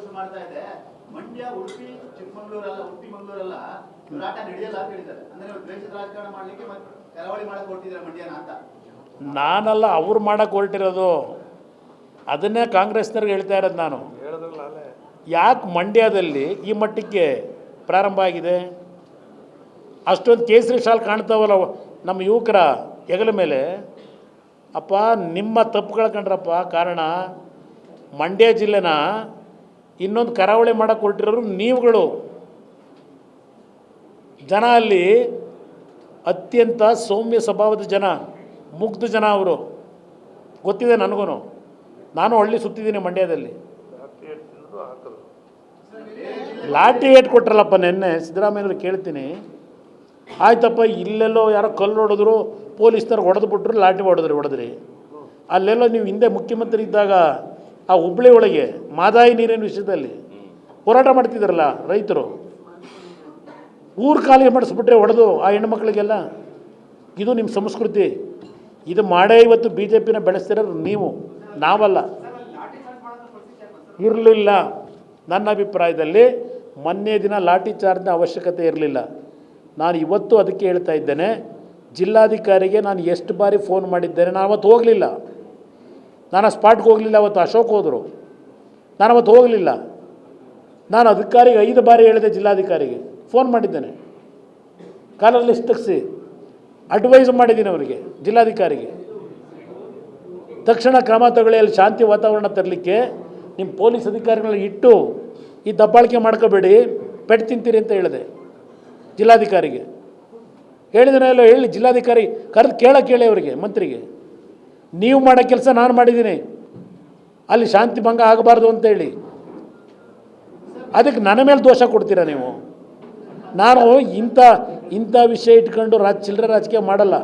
ಘೋಷ ಮಾಡ್ತಾ ಇದೆ. ಮಂಡ್ಯ, ಉಡುಪಿ, ಚಿಕ್ಕಮಗಳೂರಲ್ಲ, ಉಡುಪಿ ಮಂಗಳೂರಲ್ಲ ಹೋರಾಟ ನಡೆಯಲ್ಲ ಅಂತ ಹೇಳಿದ್ದಾರೆ. ಅಂದ್ರೆ ದ್ವೇಷದ ರಾಜಕಾರಣ ಮಾಡ್ಲಿಕ್ಕೆ ಮತ್ತೆ ಕರಾವಳಿ ಮಾಡಕ್ ಹೊರಟಿದ್ದಾರೆ ಮಂಡ್ಯನ ಅಂತ. ನಾನಲ್ಲ, ಅವ್ರು ಮಾಡಕ್ಕೆ ಹೊರಟಿರೋದು. ಅದನ್ನೇ ಕಾಂಗ್ರೆಸ್ನವ್ರಿಗೆ ಹೇಳ್ತಾ ಇರೋದು ನಾನು. ಯಾಕೆ ಮಂಡ್ಯದಲ್ಲಿ ಈ ಮಟ್ಟಕ್ಕೆ ಪ್ರಾರಂಭ ಆಗಿದೆ? ಅಷ್ಟೊಂದು ಕೇಸರಿ ಶಾಲ್ ಕಾಣ್ತಾವಲ್ಲ ನಮ್ಮ ಯುವಕರ ಹೆಗಲ ಮೇಲೆ. ಅಪ್ಪ, ನಿಮ್ಮ ತಪ್ಪುಗಳು ಕಂಡ್ರಪ್ಪ ಕಾರಣ. ಮಂಡ್ಯ ಜಿಲ್ಲೆನ ಇನ್ನೊಂದು ಕರಾವಳಿ ಮಾಡೋಕ್ಕೆ ಹೊರಟಿರೋರು ನೀವುಗಳು. ಜನ ಅಲ್ಲಿ ಅತ್ಯಂತ ಸೌಮ್ಯ ಸ್ವಭಾವದ ಜನ, ಮುಗ್ಧ ಜನ ಅವರು. ಗೊತ್ತಿದೆ ನನಗೂ. ನಾನು ಹಳ್ಳಿ ಸುತ್ತಿದ್ದೀನಿ ಮಂಡ್ಯದಲ್ಲಿ. ಲಾಠಿ ಏಟ್ ಕೊಟ್ರಲ್ಲಪ್ಪ ನಿನ್ನೆ ಸಿದ್ದರಾಮಯ್ಯವ್ರು. ಕೇಳ್ತೀನಿ, ಆಯ್ತಪ್ಪ, ಇಲ್ಲೆಲ್ಲೋ ಯಾರೋ ಕಲ್ಲು ಹೊಡೆದ್ರು, ಪೊಲೀಸ್ನವ್ರು ಹೊಡೆದ್ಬಿಟ್ರು, ಲಾಠಿ ಹೊಡೆದ್ರಿ. ಅಲ್ಲೆಲ್ಲೋ ನೀವು ಹಿಂದೆ ಮುಖ್ಯಮಂತ್ರಿ ಇದ್ದಾಗ ಆ ಹುಬ್ಬಳ್ಳಿ ಒಳಗೆ ಮಾದಾಯಿ ನೀರಿನ ವಿಷಯದಲ್ಲಿ ಹೋರಾಟ ಮಾಡ್ತಿದ್ರಲ್ಲ ರೈತರು, ಊರು ಖಾಲಿ ಮಾಡಿಸ್ಬಿಟ್ರೆ ಹೊಡೆದು ಆ ಹೆಣ್ಮಕ್ಳಿಗೆಲ್ಲ. ಇದು ನಿಮ್ಮ ಸಂಸ್ಕೃತಿ. ಇದು ಮಾಡೇ ಇವತ್ತು ಬಿ ಜೆ ಪಿನ ಬೆಳೆಸ್ತಿರೋರು ನೀವು, ನಾವಲ್ಲ. ಇರಲಿಲ್ಲ. ನನ್ನ ಅಭಿಪ್ರಾಯದಲ್ಲಿ ಮೊನ್ನೆ ದಿನ ಲಾಠಿ ಚಾರ್ಜ್ನ ಅವಶ್ಯಕತೆ ಇರಲಿಲ್ಲ. ನಾನು ಇವತ್ತು ಅದಕ್ಕೆ ಹೇಳ್ತಾ ಇದ್ದೇನೆ, ಜಿಲ್ಲಾಧಿಕಾರಿಗೆ ನಾನು ಎಷ್ಟು ಬಾರಿ ಫೋನ್ ಮಾಡಿದ್ದೇನೆ. ನಾನು ಅವತ್ತು ಹೋಗಲಿಲ್ಲ, ನಾನು ಆ ಸ್ಪಾಟ್ಗೆ ಹೋಗಲಿಲ್ಲ. ಅವತ್ತು ಅಶೋಕ್ ಹೋದರು, ನಾನು ಅವತ್ತು ಹೋಗಲಿಲ್ಲ. ನಾನು ಅಧಿಕಾರಿಗೆ 5 ಬಾರಿ ಹೇಳಿದೆ, ಜಿಲ್ಲಾಧಿಕಾರಿಗೆ ಫೋನ್ ಮಾಡಿದ್ದೇನೆ, ಕಾಲರ್ ಲಿಸ್ಟ್ ತೆಗೆಸಿ ಅಡ್ವೈಸ್ ಮಾಡಿದ್ದೀನಿ ಅವರಿಗೆ, ಜಿಲ್ಲಾಧಿಕಾರಿಗೆ. ತಕ್ಷಣ ಕ್ರಮ ತಗೊಳ್ಳಿ, ಅಲ್ಲಿ ಶಾಂತಿ ವಾತಾವರಣ ತರಲಿಕ್ಕೆ ನಿಮ್ಮ ಪೊಲೀಸ್ ಅಧಿಕಾರಿಗಳನ್ನ ಇಟ್ಟು ಈ ದಬ್ಬಾಳಿಕೆ ಮಾಡ್ಕೋಬೇಡಿ, ಪೆಟ್ಟು ತಿಂತೀರಿ ಅಂತ ಹೇಳಿದೆ ಜಿಲ್ಲಾಧಿಕಾರಿಗೆ. ಹೇಳಿದನೆಲ್ಲ ಹೇಳಿ, ಜಿಲ್ಲಾಧಿಕಾರಿ ಕರೆದು ಕೇಳಿ ಅವರಿಗೆ, ಮಂತ್ರಿಗೆ, ನೀವು ಮಾಡೋ ಕೆಲಸ ನಾನು ಮಾಡಿದ್ದೀನಿ, ಅಲ್ಲಿ ಶಾಂತಿ ಭಂಗ ಆಗಬಾರ್ದು ಅಂತೇಳಿ. ಅದಕ್ಕೆ ನನ್ನ ಮೇಲೆ ದೋಷ ಕೊಡ್ತೀರಾ ನೀವು? ನಾನು ಇಂಥ ವಿಷಯ ಇಟ್ಕೊಂಡು ಚಿಲ್ಲರೆ ರಾಜಕೀಯ ಮಾಡಲ್ಲ.